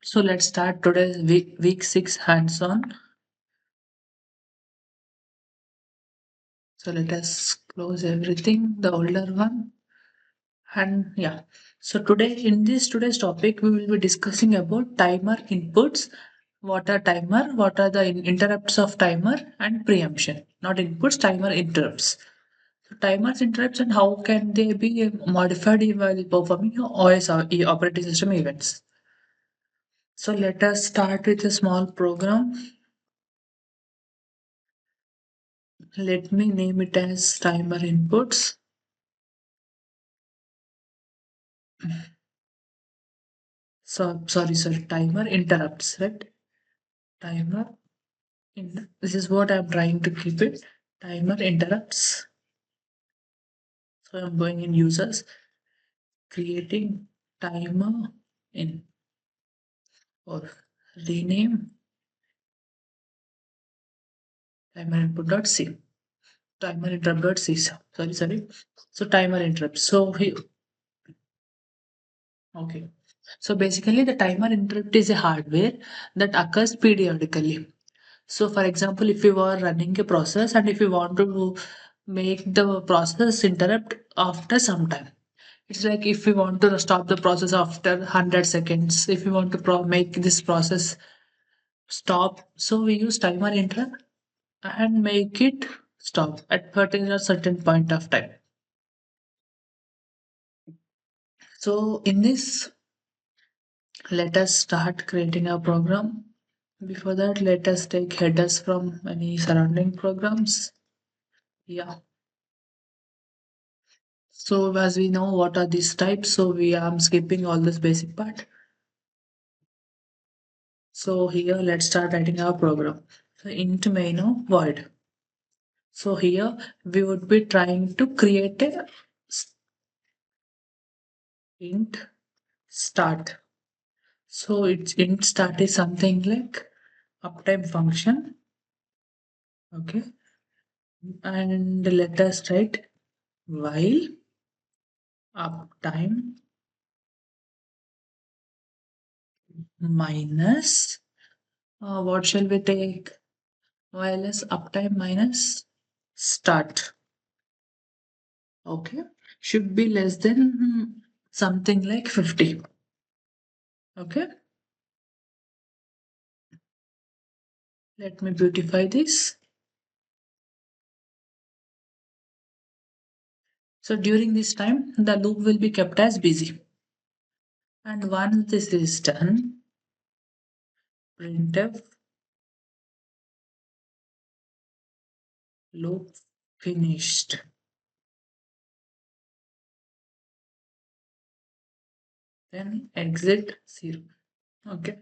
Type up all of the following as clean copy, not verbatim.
So let's start today's week 6 hands-on. So let us close everything, the older one. And yeah. So today's topic, we will be discussing about timer inputs. What are timer? What are the interrupts of timer and preemption? Not inputs, timer interrupts. So timers interrupts and how can they be modified while performing OS or operating system events? So let us start with a small program. Let me name it as timer inputs. So sorry, timer interrupts, right? Timer this is what I'm trying to keep it. Timer interrupts. So I'm going in users, creating timer in or rename timer input.c. Timer interrupt.c. Sorry. So timer interrupts. So he okay. So basically the timer interrupt is a hardware that occurs periodically. So, for example, if you are running a process and if you want to make the process interrupt after some time, it's like if you want to stop the process after 100 seconds, if you want to make this process stop, so we use timer interrupt and make it stop at particular certain point of time. So, in this, let us start creating a program. Before that, let us take headers from any surrounding programs. Yeah. So as we know what are these types, so we am skipping all this basic part. So here let's start writing our program. So int main void. So here we would be trying to create a int start. So it's int start is something like uptime function. Okay. And let us write while uptime minus what shall we take? While is uptime minus start. Okay, should be less than something like 50. Okay, let me beautify this. So during this time the loop will be kept as busy, and once this is done, printf loop finished, then exit 0. Okay,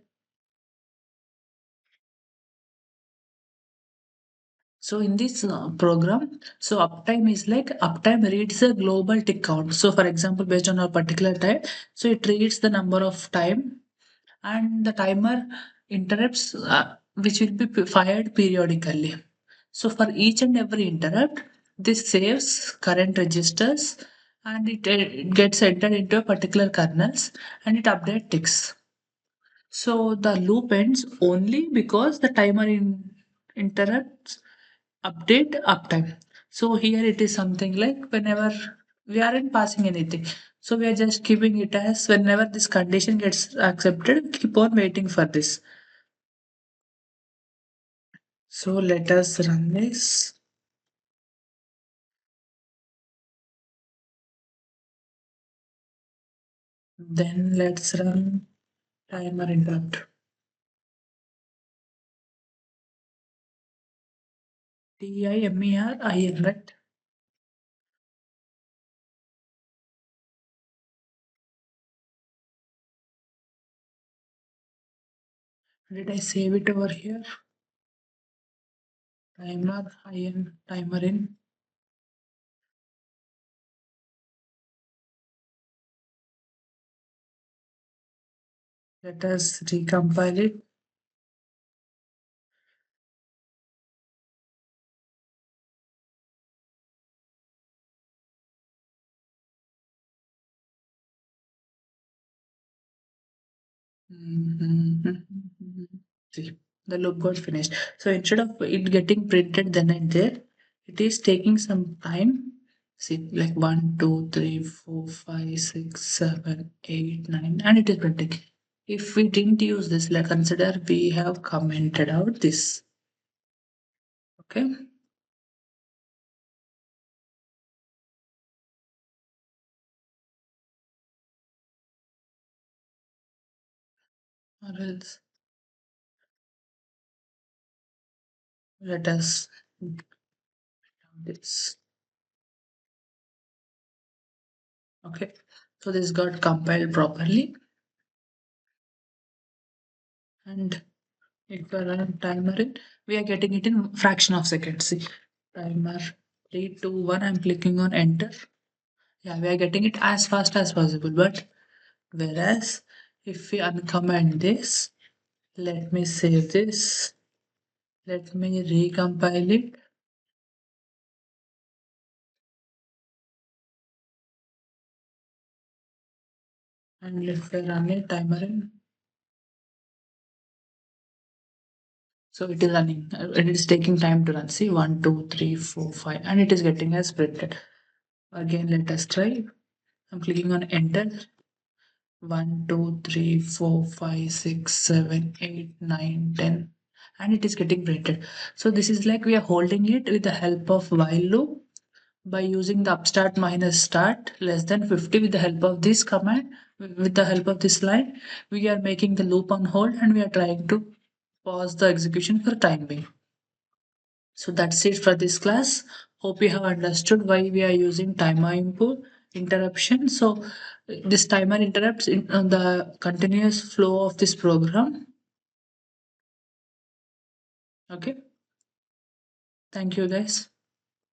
so in this program, so uptime is like uptime reads a global tick count. So for example, based on a particular time, so it reads the number of time, and the timer interrupts which will be fired periodically. So for each and every interrupt, this saves current registers, and it gets entered into a particular kernels, and it update ticks. So the loop ends only because the timer interrupts update uptime. So here it is something like whenever we aren't passing anything. So we are just keeping it as whenever this condition gets accepted, keep on waiting for this. So let us run this. Then let's run timer interrupt. TIMERIN, right? Did I save it over here? Timer in. Let us recompile it. Mhm. See, the loop got finished. So instead of it getting printed then and there, it is taking some time. See, like 1, 2, 3, 4, 5, 6, 7, 8, 9, and it is printing. If we didn't use this, like consider we have commented out this. Okay. Or else let us do this. Okay. So this got compiled properly. And if we run timer in, we are getting it in fraction of seconds. See, timer 3, 2, 1. I'm clicking on enter. Yeah, we are getting it as fast as possible. But whereas if we uncomment this, let me save this. Let me recompile it. And if we run a timer in, so it is running. It is taking time to run. See, 1, 2, 3, 4, 5, and it is getting as printed. Again, let us try. I'm clicking on enter. 1, 2, 3, 4, 5, 6, 7, 8, 9, 10, and it is getting printed. So this is like we are holding it with the help of while loop by using the upstart minus start less than 50 with the help of this command. With the help of this line, we are making the loop on hold and we are trying to pause the execution for time being. So that's it for this class. Hope you have understood why we are using timer input interruption. So this timer interrupts in the continuous flow of this program. Okay. Thank you guys.